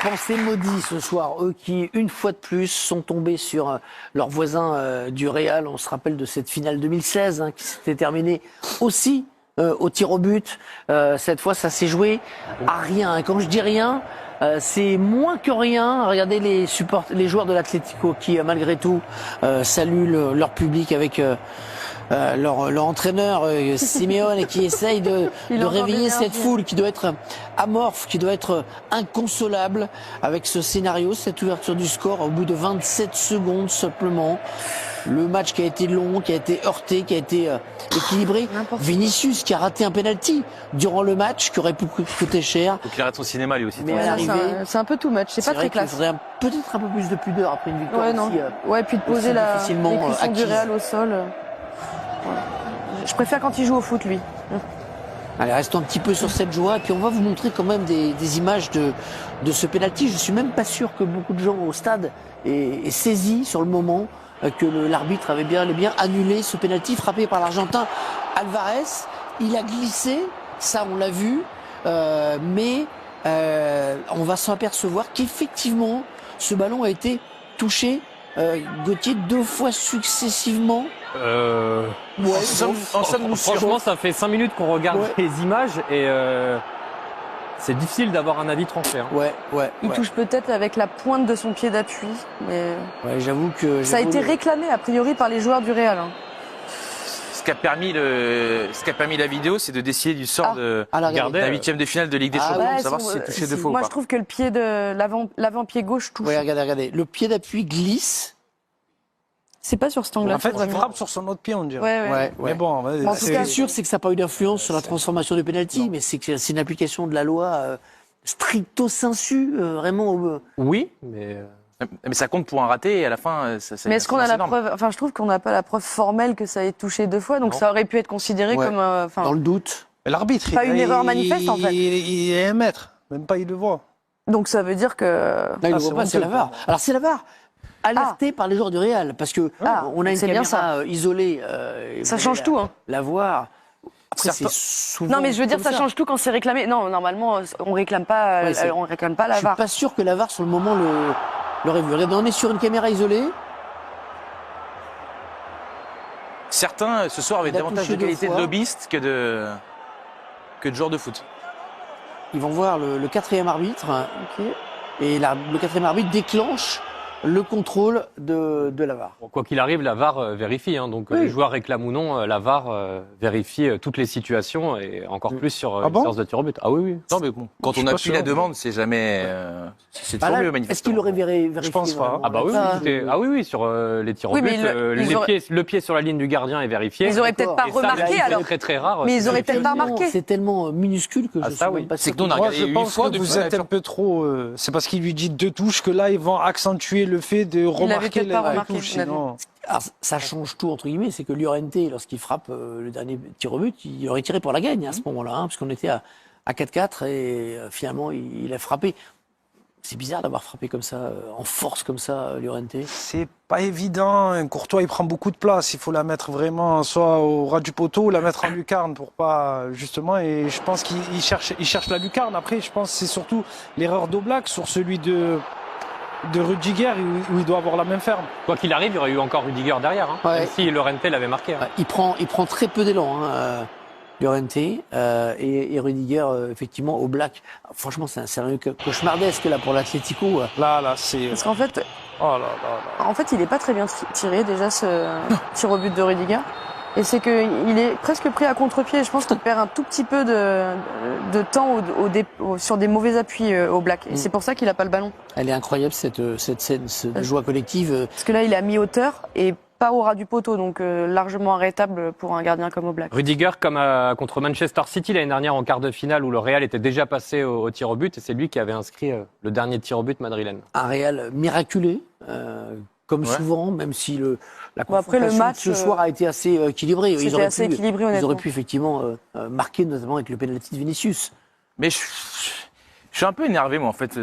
pensée maudite ce soir, eux qui, une fois de plus, sont tombés sur leurs voisins du Real. On se rappelle de cette finale 2016 qui s'était terminée aussi au tir au but. Cette fois, ça s'est joué à rien. Et quand je dis rien, c'est moins que rien. Regardez les joueurs de l'Atlético qui, malgré tout, saluent leur public avec leur entraîneur Simeone et qui essaye de réveiller cette foule qui doit être amorphe, qui doit être inconsolable avec ce scénario, cette ouverture du score au bout de 27 secondes simplement. Le match qui a été long, qui a été heurté, qui a été équilibré. Vinicius qui a raté un penalty durant le match, qui aurait pu coûter cher. Donc il arrête son cinéma lui aussi. Mais c'est un peu too much, c'est pas très classe. Il faudrait peut-être un peu plus de pudeur après une victoire aussi. Puis de poser la cuisson du Real au sol. Je préfère quand il joue au foot, lui. Allez, restons un petit peu sur cette joie, et puis on va vous montrer quand même des images de ce penalty. Je suis même pas sûr que beaucoup de gens au stade aient saisi sur le moment que l'arbitre avait bien annulé ce penalty frappé par l'Argentin Alvarez. Il a glissé, ça on l'a vu, mais on va s'apercevoir qu'effectivement ce ballon a été touché, Gauthier, 2 fois successivement. Franchement, ça fait 5 minutes qu'on regarde les images et c'est difficile d'avoir un avis tranché. Il touche peut-être avec la pointe de son pied d'appui, mais j'avoue que ça a été réclamé a priori par les joueurs du Real. Ce qui a permis la vidéo, c'est de décider du sort de la 8e de finale de Ligue des Champions, pour savoir si c'est touché 2 fois ou pas. Moi, je trouve que le pied de l'avant-pied gauche touche. Regardez, le pied d'appui glisse. C'est pas sur cet angle-là. En fait, il frappe sur son autre pied, on dirait. Mais bon, ce qui est sûr, c'est que ça n'a pas eu d'influence sur la transformation du penalty, mais c'est une application de la loi stricto sensu, vraiment. Oui, mais ça compte pour un raté et à la fin, mais est-ce qu'on a la preuve? Enfin, je trouve qu'on n'a pas la preuve formelle que ça ait touché 2 fois, donc ça aurait pu être considéré comme. Dans le doute. L'arbitre. Pas une erreur manifeste, en fait. Il est 1 mètre, même pas il le voit. Donc ça veut dire que. C'est la VAR. Alors c'est la VAR. Alerté par les joueurs du Real, parce que on a une caméra isolée. Ça change tout, hein. La voir. Après, c'est souvent. Non, mais je veux dire, ça change tout quand c'est réclamé. Non, normalement, on réclame pas la VAR. Je suis pas sûr que la VAR sur le moment l'aurait vu. Regardez, on est sur une caméra isolée. Certains ce soir avaient davantage de qualité de lobbyiste que de joueurs de foot. Ils vont voir le 4e arbitre. Et le 4e arbitre déclenche le contrôle de la VAR. Bon, quoi qu'il arrive, la VAR vérifie. Donc les joueurs réclament ou non, la VAR vérifie toutes les situations et encore plus sur une séance de tir au but. Ah oui. Non, mais bon, quand on appuie la demande, c'est jamais. C'est toujours mieux, manifestement. Est-ce qu'il l'aurait vérifié? Je pense pas. Ah bah oui, sur les tirs au but, le pied sur la ligne du gardien est vérifié. Ils auraient peut-être pas remarqué alors. C'est très rare. Mais ils auraient peut-être pas remarqué. C'est tellement minuscule que je suis même pas sûr. C'est que nous on a regardé une fois. Vous êtes un peu trop. C'est parce qu'il lui dit 2 touches que là ils vont accentuer le fait de remarquer les touches. Alors, ça change tout entre guillemets, c'est que Llorente, lorsqu'il frappe le dernier tir au but, il aurait tiré pour la gagne à ce moment-là, parce qu'on était à 4-4 et finalement il a frappé. C'est bizarre d'avoir frappé comme ça, en force comme ça, Llorente. C'est pas évident. Courtois, il prend beaucoup de place. Il faut la mettre vraiment soit au ras du poteau ou la mettre en lucarne pour pas, justement. Et je pense qu'il cherche la lucarne. Après, je pense que c'est surtout l'erreur d'Oblak sur celui de Rudiger où il doit avoir la même ferme. Quoi qu'il arrive, il y aurait eu encore Rudiger derrière, même si Llorente l'avait marqué. Il prend très peu d'élan, Llorente, et Rudiger, effectivement, au Black. Franchement, c'est un sérieux cauchemardesque là pour l'Atlético. Là, c'est. Parce qu'en fait, En fait, il est pas très bien tiré déjà ce tir au but de Rudiger. Et c'est qu'il est presque pris à contre-pied. Je pense qu'il perd un tout petit peu de temps sur des mauvais appuis au Black. Et c'est pour ça qu'il n'a pas le ballon. Elle est incroyable cette scène de joie collective. Parce que là, il est à mi-hauteur et pas au ras du poteau, donc largement arrêtable pour un gardien comme Oblak. Rudiger, comme contre Manchester City l'année dernière en quart de finale où le Real était déjà passé au tir au but, et c'est lui qui avait inscrit le dernier tir au but madrilène. Un Real miraculé, comme souvent, même si la confrontation après, le match, ce soir a été assez équilibré. Ils auraient pu effectivement marquer, notamment avec le penalty de Vinicius. Mais je suis un peu énervé, moi, en fait,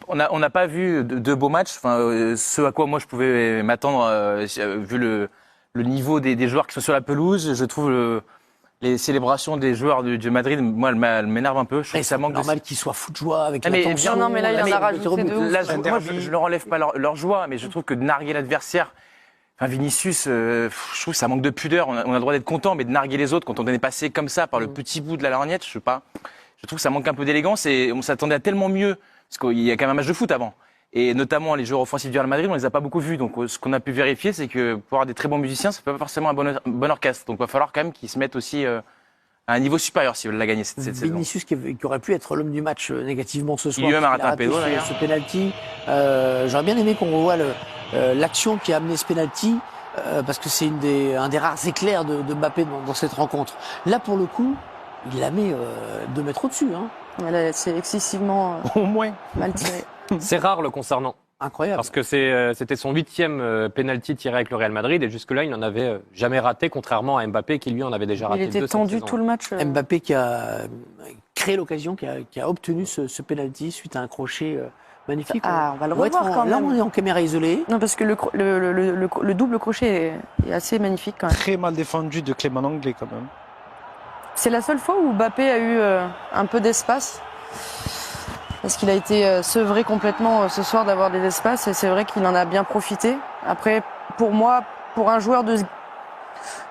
on n'a pas vu de beaux matchs. Enfin, ce à quoi moi je pouvais m'attendre, vu le niveau des joueurs qui sont sur la pelouse. Je trouve les célébrations des joueurs du Madrid, moi, elles m'énervent un peu. Je trouve que ça manque normal qu'ils soient fous de joie avec Ah, mais la tension. non, mais là, il en a rajouté de ouf. Là, moi, je leur enlève pas leur joie, mais je trouve que de narguer l'adversaire, enfin Vinicius, je trouve que ça manque de pudeur. On a le droit d'être content, mais de narguer les autres quand on est passé comme ça par le petit bout de la lorgnette, je sais pas. Je trouve que ça manque un peu d'élégance et on s'attendait à tellement mieux parce qu'il y a quand même un match de foot avant. Et notamment les joueurs offensifs du Real Madrid, on les a pas beaucoup vus. Donc ce qu'on a pu vérifier, c'est que pour avoir des très bons musiciens, ça fait pas forcément un bon orchestre. Donc il va falloir quand même qu'ils se mettent aussi à un niveau supérieur s'ils veulent la gagner cette saison. Vinicius qui aurait pu être l'homme du match négativement ce soir. Il lui a raté un pédo d'ailleurs. Ce penalty. J'aurais bien aimé qu'on revoie l'action qui a amené ce penalty parce que c'est un des rares éclairs de Mbappé dans cette rencontre. Là pour le coup, il la met 2 mètres au-dessus. Hein. C'est excessivement Au moins. mal tiré. C'est rare le concernant. Incroyable. Parce que c'était son 8e penalty tiré avec le Real Madrid et jusque-là, il n'en avait jamais raté, contrairement à Mbappé qui lui en avait déjà raté Il était 2 cette tendu saison. tout le match. Mbappé qui a créé l'occasion, qui a obtenu ce penalty suite à un crochet magnifique. Ah, on va le doit être revoir quand là, même. on est en caméra isolée. Non, parce que le double crochet est assez magnifique quand même. Très mal défendu de Clément Lenglet quand même. C'est la seule fois où Mbappé a eu un peu d'espace. Parce qu'il a été sevré complètement ce soir d'avoir des espaces et c'est vrai qu'il en a bien profité. Après, pour moi, pour un joueur de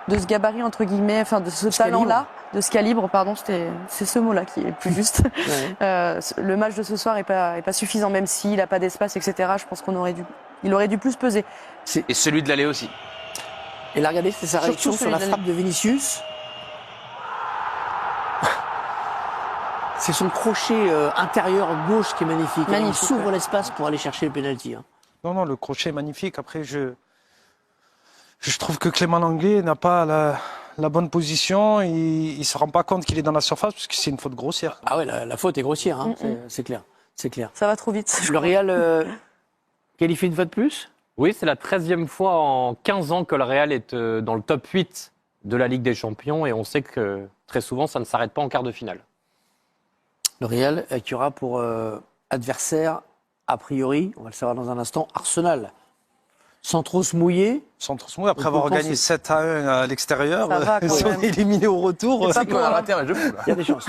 ce gabarit, entre guillemets, enfin de ce talent-là, de ce calibre, pardon, c'est ce mot-là qui est le plus juste. Ouais. Le match de ce soir est pas suffisant, même s'il n'a pas d'espace, etc. Je pense il aurait dû plus peser. Et celui de l'aller aussi. Et là, regardez, c'est sa Surtout réaction sur la celui de- frappe de Vinicius. C'est son crochet intérieur gauche qui est magnifique. Magnifique, Il s'ouvre ouais. l'espace pour aller chercher le penalty. Hein. Non, le crochet est magnifique. Après, je trouve que Clément Lenglet n'a pas la bonne position. Il ne se rend pas compte qu'il est dans la surface parce que c'est une faute grossière. Ah ouais, la faute est grossière, hein. C'est clair. C'est clair. Ça va trop vite. Le Real qualifie une fois de plus. Oui, c'est la 13e fois en 15 ans que le Real est dans le top 8 de la Ligue des Champions et on sait que très souvent, ça ne s'arrête pas en quart de finale. Le Real qui aura pour adversaire, a priori, on va le savoir dans un instant, Arsenal. Sans trop se mouiller. Après avoir gagné 7-1 à l'extérieur, Ça va, quand si on même. est éliminé au retour. C'est pas On a pour, raté un match de fou, là. Il y a des chances.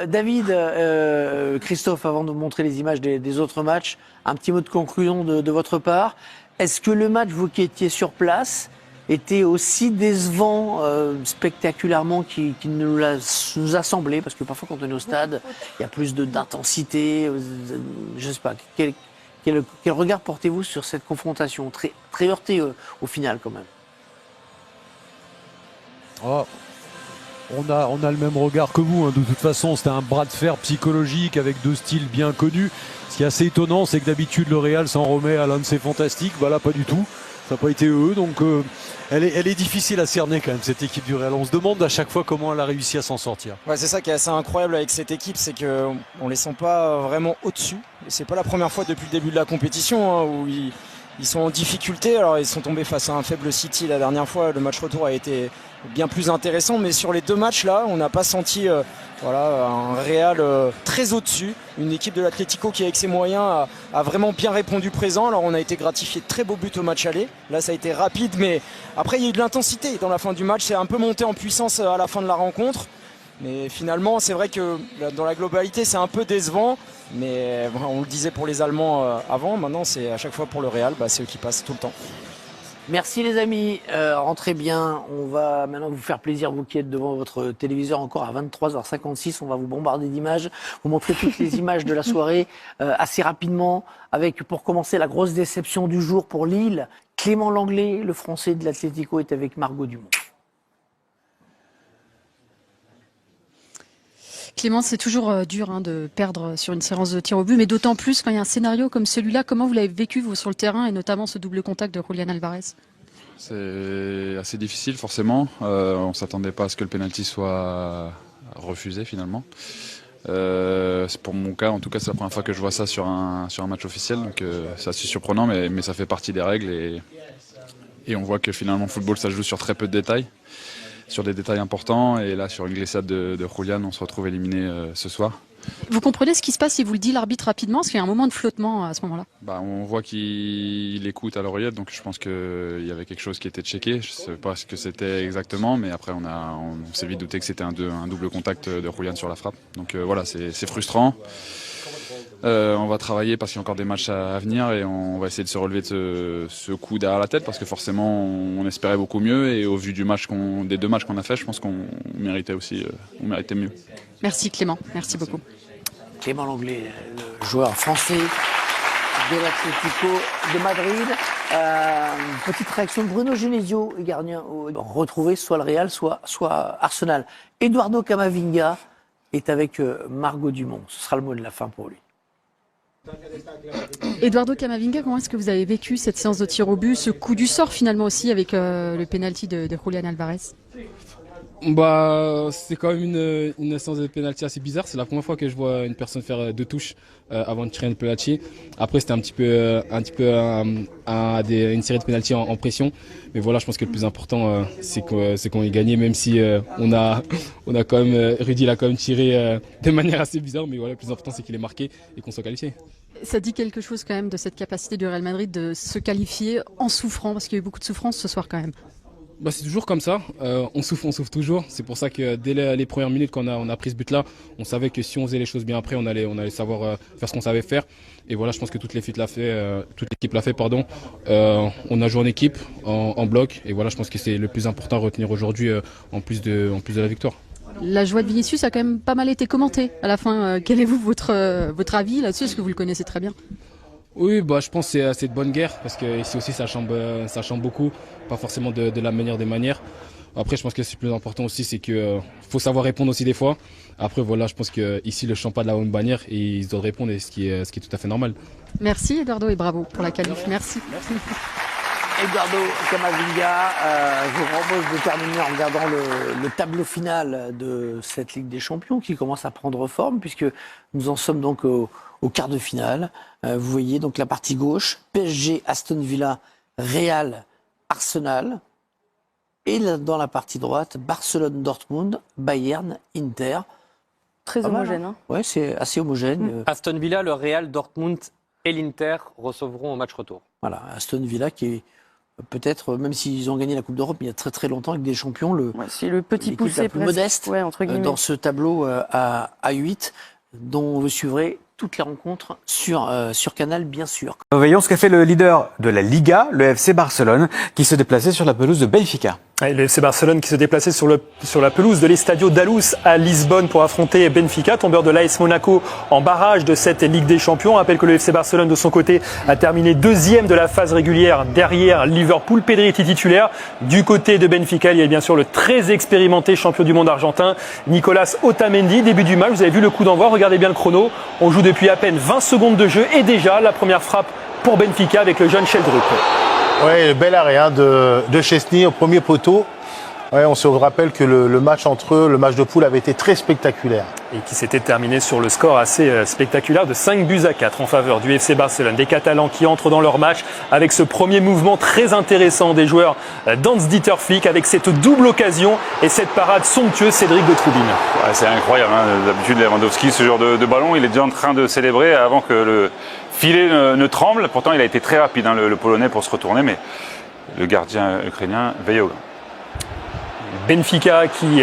David, Christophe, avant de vous montrer les images des autres matchs, un petit mot de conclusion de votre part. Est-ce que le match, vous qui étiez sur place, était aussi décevant spectaculairement qu'il nous a semblé? Parce que parfois, quand on est au stade, il y a plus d'intensité. Je ne sais pas. Quel regard portez-vous sur cette confrontation très heurtée au final, quand même? Oh, on a le même regard que vous. Hein. De toute façon, c'était un bras de fer psychologique avec 2 styles bien connus. Ce qui est assez étonnant, c'est que d'habitude, le Real s'en remet à l'un de ses fantastiques. Bah là, pas du tout. Ça n'a pas été eux. Donc, elle est difficile à cerner quand même, cette équipe du Real. On se demande à chaque fois comment elle a réussi à s'en sortir. Ouais, c'est ça qui est assez incroyable avec cette équipe, c'est qu'on les sent pas vraiment au-dessus. Et c'est pas la première fois depuis le début de la compétition hein, où ils sont en difficulté. Alors ils sont tombés face à un faible City la dernière fois. Le match retour a été bien plus intéressant, mais sur les 2 matchs là, on n'a pas senti un Real très au-dessus. Une équipe de l'Atlético qui avec ses moyens a vraiment bien répondu présent. Alors on a été gratifié de très beaux buts au match aller. Là ça a été rapide, mais après il y a eu de l'intensité dans la fin du match. C'est un peu monté en puissance à la fin de la rencontre. Mais finalement, c'est vrai que dans la globalité, c'est un peu décevant. Mais on le disait pour les Allemands avant, maintenant c'est à chaque fois pour le Real, c'est eux qui passent tout le temps. Merci les amis, rentrez bien. On va maintenant vous faire plaisir, vous qui êtes devant votre téléviseur encore à 23h56. On va vous bombarder d'images, vous montrer toutes les images de la soirée assez rapidement. Avec pour commencer la grosse déception du jour pour Lille. Clément Lenglet, le français de l'Atlético, est avec Margot Dumont. Clément, c'est toujours dur de perdre sur une séance de tir au but, mais d'autant plus quand il y a un scénario comme celui-là. Comment vous l'avez vécu, vous, sur le terrain, et notamment ce double contact de Julián Alvarez? C'est assez difficile, forcément. On ne s'attendait pas à ce que le penalty soit refusé, finalement. Pour mon cas, en tout cas, c'est la première fois que je vois ça sur un match officiel, donc c'est assez surprenant, mais ça fait partie des règles. Et on voit que finalement, le football, ça se joue sur très peu de détails. Sur des détails importants, et là sur une glissade de Julián, on se retrouve éliminé ce soir. Vous comprenez ce qui se passe si vous le dit l'arbitre rapidement, parce qu'il y a un moment de flottement à ce moment-là. On voit qu'il écoute à l'oreillette, donc je pense qu'il y avait quelque chose qui était checké. Je ne sais pas ce que c'était exactement, mais après on s'est vite douté que c'était un double contact de Julian sur la frappe. Donc voilà, c'est frustrant. On va travailler parce qu'il y a encore des matchs à venir et on va essayer de se relever de ce coup derrière la tête parce que forcément on espérait beaucoup mieux et au vu des 2 matchs qu'on a fait, je pense qu'on méritait mieux. Merci Clément, merci beaucoup. Clément Lenglet, le joueur français de l'Atlético de Madrid. Petite réaction de Bruno Genesio, gardien retrouvé soit le Real, soit Arsenal. Eduardo Camavinga est avec Margot Dumont. Ce sera le mot de la fin pour lui. Eduardo Camavinga, comment est-ce que vous avez vécu cette séance de tir au but, ce coup du sort finalement aussi avec le penalty de Julián Álvarez? C'est quand même une séance de penalty assez bizarre. C'est la première fois que je vois une personne faire 2 touches avant de tirer un penalty. Après, c'était un petit peu une série de penalty en pression. Mais voilà, je pense que le plus important, c'est qu'on ait gagné, même si on a quand même Rudy l'a quand même tiré de manière assez bizarre. Mais voilà, le plus important, c'est qu'il est marqué et qu'on soit qualifié. Ça dit quelque chose quand même de cette capacité du Real Madrid de se qualifier en souffrant, parce qu'il y a eu beaucoup de souffrance ce soir quand même. C'est toujours comme ça, on souffre toujours. C'est pour ça que dès les premières minutes quand on a pris ce but-là, on savait que si on faisait les choses bien après, on allait savoir faire ce qu'on savait faire. Et voilà, je pense que toute l'équipe l'a fait. On a joué en équipe, en bloc. Et voilà, je pense que c'est le plus important à retenir aujourd'hui, en plus de la victoire. La joie de Vinicius a quand même pas mal été commentée à la fin. Quel est votre avis là-dessus? Est-ce que vous le connaissez très bien? Oui, je pense que c'est de bonne guerre parce que ici aussi ça chambre beaucoup, pas forcément de la meilleure des manières. Après, je pense que c'est plus important aussi, c'est que faut savoir répondre aussi des fois. Après, voilà, je pense que ici le champ pas de la bonne bannière et ils doivent répondre, ce qui est tout à fait normal. Merci Eduardo et bravo pour la qualif. Merci. Eduardo Camavinga, je vous propose de terminer en regardant le tableau final de cette Ligue des Champions qui commence à prendre forme puisque nous en sommes donc au quart de finale. Vous voyez donc la partie gauche, PSG, Aston Villa, Real, Arsenal. Et dans la partie droite, Barcelone, Dortmund, Bayern, Inter. Très homogène. Hein. Ouais, c'est assez homogène. Aston Villa, le Real, Dortmund et l'Inter recevront au match retour. Voilà, Aston Villa qui est peut-être, même s'ils ont gagné la Coupe d'Europe il y a très très longtemps avec des champions, c'est le petit poussé la plus modeste entre dans ce tableau à 8, dont vous suivrez toutes les rencontres sur Canal, bien sûr. Voyons ce qu'a fait le leader de la Liga, le FC Barcelone, qui se déplaçait sur la pelouse de Benfica. Et le FC Barcelone qui se déplaçait sur la pelouse de l'Estadio da Luz à Lisbonne pour affronter Benfica, tombeur de l'AS Monaco en barrage de cette Ligue des Champions. On rappelle que le FC Barcelone de son côté a terminé 2e de la phase régulière derrière Liverpool. Pedri était titulaire. Du côté de Benfica, il y a bien sûr le très expérimenté champion du monde argentin Nicolas Otamendi. Début du match, vous avez vu le coup d'envoi, regardez bien le chrono. On joue depuis à peine 20 secondes de jeu et déjà la première frappe pour Benfica avec le jeune Sheldrup. Oui, le bel arrêt de Chesney au premier poteau. Ouais, on se rappelle que le match entre eux, le match de poule avait été très spectaculaire. Et qui s'était terminé sur le score assez spectaculaire de 5-4 en faveur du FC Barcelone. Des Catalans qui entrent dans leur match avec ce premier mouvement très intéressant des joueurs d'Hans-Dieter Flick avec cette double occasion et cette parade somptueuse Cédric de Troubine. Ouais, c'est incroyable, d'habitude Lewandowski, ce genre de ballon, il est déjà en train de célébrer avant que le filet ne tremble. Pourtant, il a été très rapide, le Polonais, pour se retourner, mais le gardien ukrainien veille au gant. Benfica qui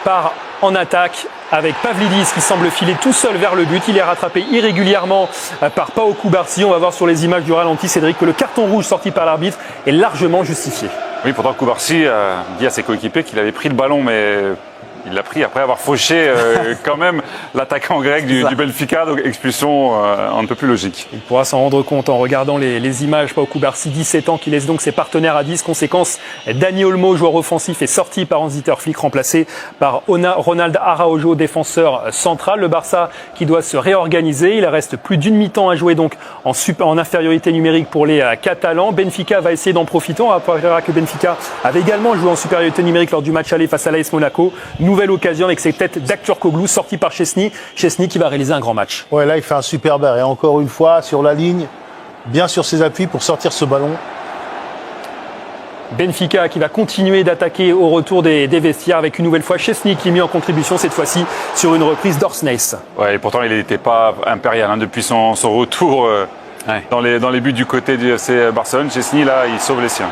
part en attaque avec Pavlidis qui semble filer tout seul vers le but. Il est rattrapé irrégulièrement par Pau Kubarsi. On va voir sur les images du ralenti, Cédric, que le carton rouge sorti par l'arbitre est largement justifié. Oui, pourtant Kubarsi a dit à ses coéquipiers qu'il avait pris le ballon, mais il l'a pris après avoir fauché quand même l'attaquant grec du Benfica, donc expulsion un peu plus logique. Il pourra s'en rendre compte en regardant les images. Pau Kubarsi, 17 ans, qui laisse donc ses partenaires à 10. Conséquence, Dani Olmo, joueur offensif, est sorti par Hans-Dieter Flick, remplacé par Ronald Araujo, défenseur central. Le Barça qui doit se réorganiser. Il reste plus d'une mi-temps à jouer donc en infériorité numérique pour les Catalans. Benfica va essayer d'en profiter. On rappellera que Benfica avait également joué en supériorité numérique lors du match aller face à l'AS Monaco. Nouvelle occasion avec ses têtes d'Akturkoglu sortie par Chesney. Chesney qui va réaliser un grand match. Ouais, là il fait un superbe arrêt. Encore une fois sur la ligne, bien sur ses appuis pour sortir ce ballon. Benfica qui va continuer d'attaquer au retour des vestiaires avec une nouvelle fois Szczesny qui est mis en contribution cette fois-ci sur une reprise d'Orsnes. Ouais, et pourtant il n'était pas impérial depuis son retour dans les buts du côté du FC Barcelone. Szczesny là, il sauve les siens.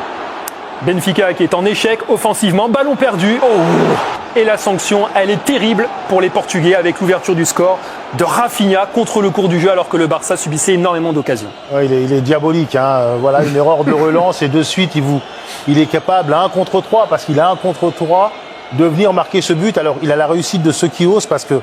Benfica qui est en échec offensivement, ballon perdu. Et la sanction, elle est terrible pour les Portugais avec l'ouverture du score de Rafinha contre le cours du jeu alors que le Barça subissait énormément d'occasions. Ouais, il est diabolique. Voilà, une erreur de relance et de suite, il est capable à 1 contre 3 parce qu'il a 1 contre 3 de venir marquer ce but. Alors, il a la réussite de ceux qui osent parce que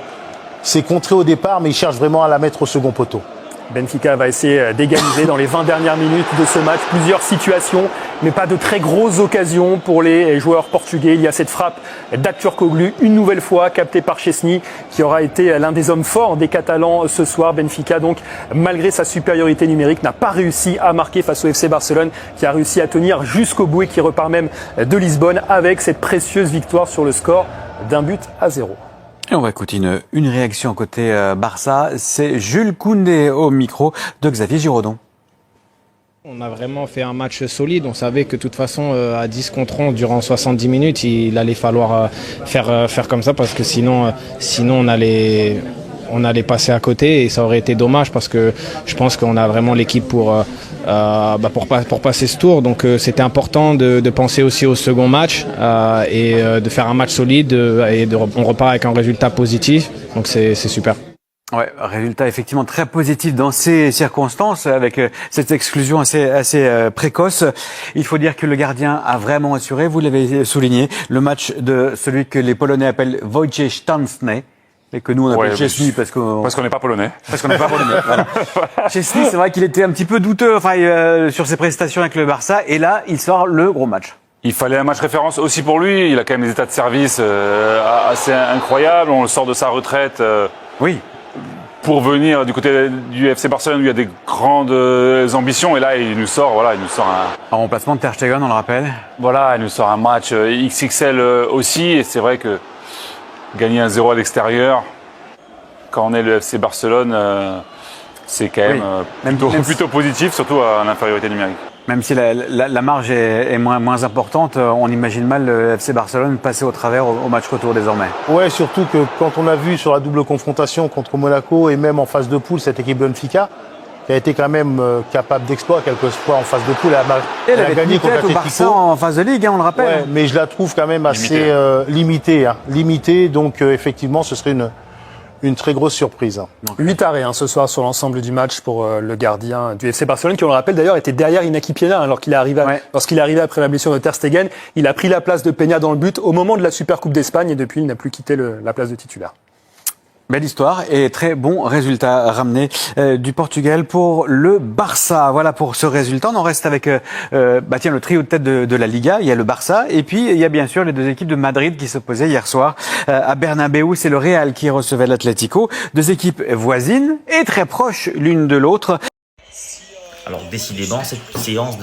c'est contré au départ, mais il cherche vraiment à la mettre au second poteau. Benfica va essayer d'égaliser dans les 20 dernières minutes de ce match. Plusieurs situations, mais pas de très grosses occasions pour les joueurs portugais. Il y a cette frappe d'Akturkoglu, une nouvelle fois captée par Szczesny, qui aura été l'un des hommes forts des Catalans ce soir. Benfica, donc, malgré sa supériorité numérique, n'a pas réussi à marquer face au FC Barcelone, qui a réussi à tenir jusqu'au bout et qui repart même de Lisbonne avec cette précieuse victoire sur le score d'1-0. Et on va écouter une réaction côté Barça. C'est Jules Koundé au micro de Xavier Giraudon. On a vraiment fait un match solide. On savait que de toute façon, à 10 contre 11, durant 70 minutes, il allait falloir faire comme ça parce que sinon on allait passer à côté et ça aurait été dommage parce que je pense qu'on a vraiment l'équipe pour passer ce tour. Donc c'était important de penser aussi au second match et de faire un match solide on repart avec un résultat positif. Donc c'est super. Ouais, résultat effectivement très positif dans ces circonstances avec cette exclusion assez précoce. Il faut dire que le gardien a vraiment assuré, vous l'avez souligné, le match de celui que les Polonais appellent Wojciech Szczesny. Et que nous on appelle Szczesny parce qu'on n'est pas polonais. Parce qu'on n'est pas polonais. Voilà. Szczesny, c'est vrai qu'il était un petit peu douteux sur ses prestations avec le Barça et là il sort le gros match. Il fallait un match référence aussi pour lui. Il a quand même des états de service assez incroyables. On le sort de sa retraite. Oui. Pour venir du côté du FC Barcelone où il y a des grandes ambitions et là il nous sort en remplacement de Ter Stegen, on le rappelle. Voilà, il nous sort un match XXL aussi et c'est vrai que gagner 1-0 à l'extérieur quand on est le FC Barcelone c'est quand même plutôt positif, surtout à l'infériorité numérique. Même si la marge est moins importante, on imagine mal le FC Barcelone passer au travers au match retour désormais. Ouais, surtout que quand on a vu sur la double confrontation contre Monaco et même en phase de poule cette équipe Benfica, qui a été quand même capable d'exploit quelquefois en phase de poule, elle a gagné contre l'Atlético. Barça en phase de ligue, on le rappelle. Ouais, mais je la trouve quand même assez limitée. Donc effectivement, ce serait une très grosse surprise. 8-1 ce soir sur l'ensemble du match pour le gardien du FC Barcelone qui, on le rappelle d'ailleurs, était derrière Inaki Peña lorsqu'il est arrivé après la blessure de Ter Stegen. Il a pris la place de Peña dans le but au moment de la Supercoupe d'Espagne et depuis il n'a plus quitté la place de titulaire. Belle histoire et très bon résultat ramené du Portugal pour le Barça. Voilà pour ce résultat. On en reste avec le trio de tête de la Liga. Il y a le Barça et puis il y a bien sûr les deux équipes de Madrid qui s'opposaient hier soir à Bernabéu. C'est le Real qui recevait l'Atlético. Deux équipes voisines et très proches l'une de l'autre. Alors décidément, cette séance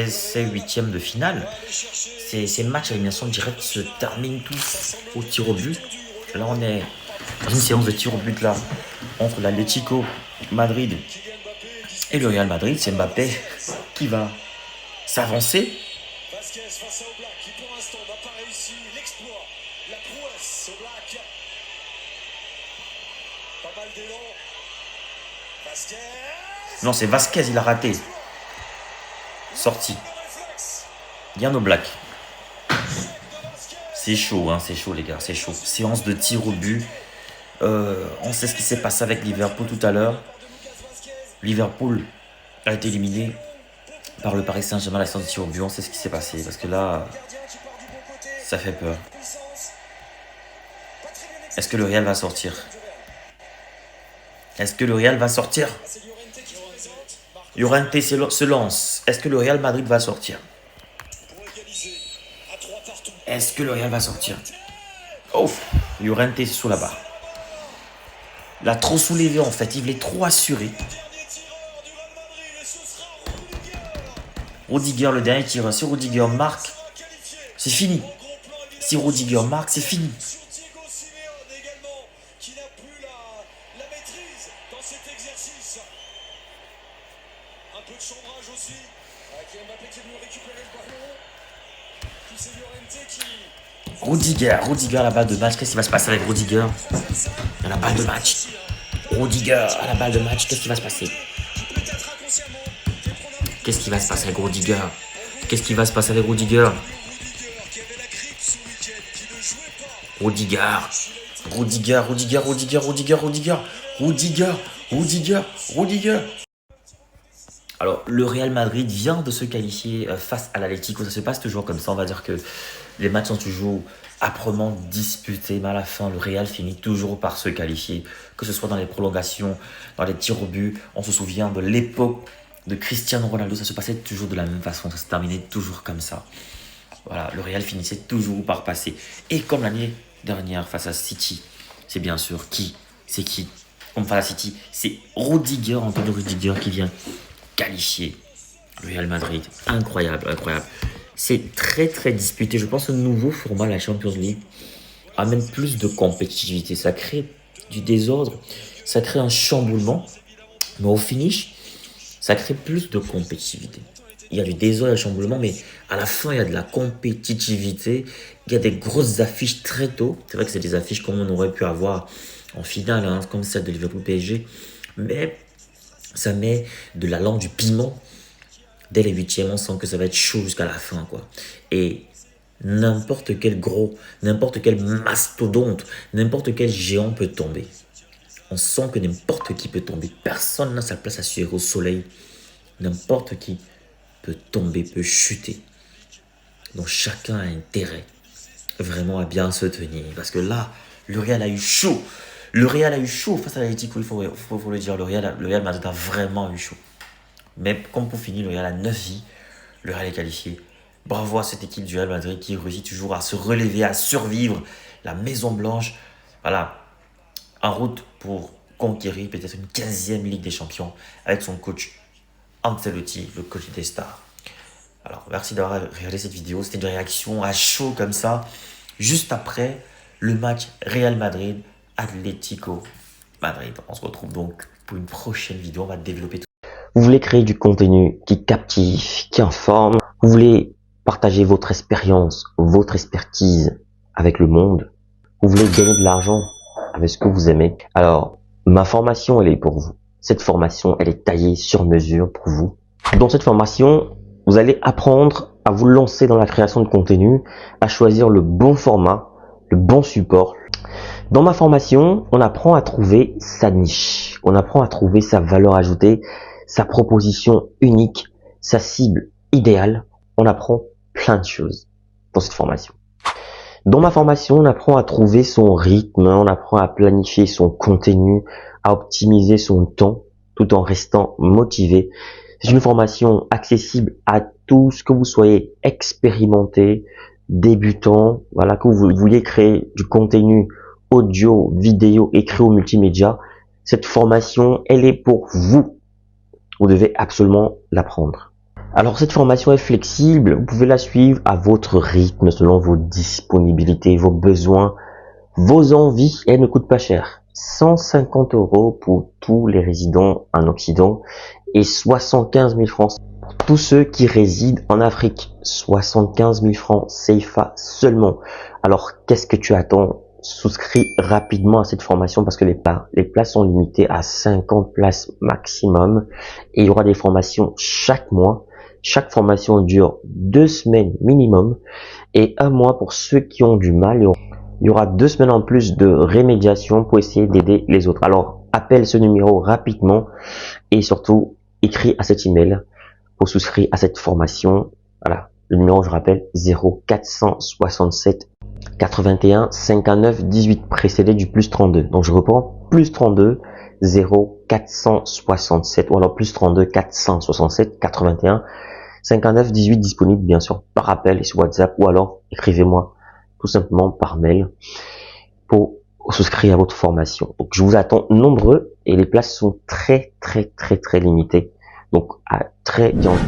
ces huitièmes de finale, ces matchs à élimination directe se terminent tous au tir au but. Là on est dans une séance de tir au but là entre l'Atlético Madrid et le Real Madrid. C'est Mbappé qui va s'avancer. Non, c'est Vasquez, il a raté. Sorti. Yann Oblak. C'est chaud les gars, c'est chaud. Séance de tir au but. On sait ce qui s'est passé avec Liverpool tout à l'heure. Liverpool a été éliminé par le Paris Saint-Germain à la séance de tir au but. On sait ce qui s'est passé parce que là, ça fait peur. Est-ce que le Real va sortir? Llorente se lance. Est-ce que le Real Madrid va sortir? Est-ce que le Real va sortir? Oh, Llorente est sous la barre. Il a trop soulevé en fait, il voulait trop assurer. Rudiger, le dernier tireur. Si Rudiger marque, c'est fini. Si Rudiger marque, c'est fini. Rudiger à la balle de match. Qu'est-ce qui va se passer avec Rudiger à la balle de match? Rudiger à la balle de match. Qu'est-ce qui va se passer? Qu'est-ce qui va se passer avec Rudiger? Qu'est-ce qui va se passer avec Rudiger? Rudiger. Alors, le Real Madrid vient de se qualifier face à l'Atlético. Ça se passe toujours comme ça. On va dire que les matchs sont toujours âprement disputés, mais à la fin, le Real finit toujours par se qualifier. Que ce soit dans les prolongations, dans les tirs au but. On se souvient de l'époque de Cristiano Ronaldo. Ça se passait toujours de la même façon. Ça se terminait toujours comme ça. Voilà, le Real finissait toujours par passer. Et comme l'année dernière face à City, c'est bien sûr qui? C'est qui? Comme face à City, c'est Rudiger, Antonio Rudiger qui vient qualifier le Real Madrid. Incroyable. C'est très disputé. Je pense que le nouveau format, la Champions League, amène plus de compétitivité. Ça crée du désordre, ça crée un chamboulement, mais au finish, ça crée plus de compétitivité. Il y a du désordre et du chamboulement, mais à la fin, il y a de la compétitivité. Il y a des grosses affiches très tôt. C'est vrai que c'est des affiches comme on aurait pu avoir en finale, hein, comme celle de Liverpool PSG. Mais ça met de la langue, du piment. Dès les huitièmes, on sent que ça va être chaud jusqu'à la fin, quoi. Et n'importe quel gros, n'importe quel mastodonte, n'importe quel géant peut tomber. On sent que n'importe qui peut tomber. Personne n'a sa place assurée au soleil. N'importe qui peut tomber, peut chuter. Donc chacun a intérêt vraiment à bien se tenir. Parce que là, le Real a eu chaud. Le Real a eu chaud face à l'Atlético, il faut le dire. Le Real Madrid a vraiment eu chaud. Mais comme pour finir, le Real a 9 vies. Le Real est qualifié. Bravo à cette équipe du Real Madrid qui réussit toujours à se relever, à survivre. La Maison Blanche, voilà, en route pour conquérir peut-être une 15e Ligue des Champions avec son coach Ancelotti, le coach des stars. Alors, merci d'avoir regardé cette vidéo. C'était une réaction à chaud comme ça, juste après le match Real Madrid-Atlético Madrid. On se retrouve donc pour une prochaine vidéo. On va développer tout. Vous voulez créer du contenu qui captive, qui informe. Vous voulez partager votre expérience, votre expertise avec le monde. Vous voulez gagner de l'argent avec ce que vous aimez. Alors, ma formation, elle est pour vous. Cette formation, elle est taillée sur mesure pour vous. Dans cette formation, vous allez apprendre à vous lancer dans la création de contenu, à choisir le bon format, le bon support. Dans ma formation, on apprend à trouver sa niche. On apprend à trouver sa valeur ajoutée, sa proposition unique, sa cible idéale. On apprend plein de choses dans cette formation. Dans ma formation, on apprend à trouver son rythme, on apprend à planifier son contenu, à optimiser son temps tout en restant motivé. C'est une formation accessible à tous, que vous soyez expérimenté, débutant, voilà, que vous vouliez créer du contenu audio, vidéo, écrit ou multimédia. Cette formation, elle est pour vous. Vous devez absolument l'apprendre. Alors cette formation est flexible, vous pouvez la suivre à votre rythme, selon vos disponibilités, vos besoins, vos envies. Elle ne coûte pas cher. 150 € pour tous les résidents en Occident et 75 000 francs pour tous ceux qui résident en Afrique. 75 000 francs CFA seulement. Alors qu'est-ce que tu attends? Souscris rapidement à cette formation parce que les places sont limitées à 50 places maximum et il y aura des formations chaque mois. Chaque formation dure 2 semaines minimum et 1 mois pour ceux qui ont du mal. Il y aura 2 semaines en plus de rémédiation pour essayer d'aider les autres. Alors, appelle ce numéro rapidement et surtout, écris à cet email pour souscrire à cette formation. Voilà, le numéro, je rappelle, 0467 81 59 18 précédé du plus 32. Donc, je reprends, plus 32 0467 ou alors plus 32 467 81 59 18 disponible bien sûr par appel et sur WhatsApp ou alors écrivez-moi tout simplement par mail pour souscrire à votre formation. Donc je vous attends nombreux et les places sont très limitées. Donc à très bientôt.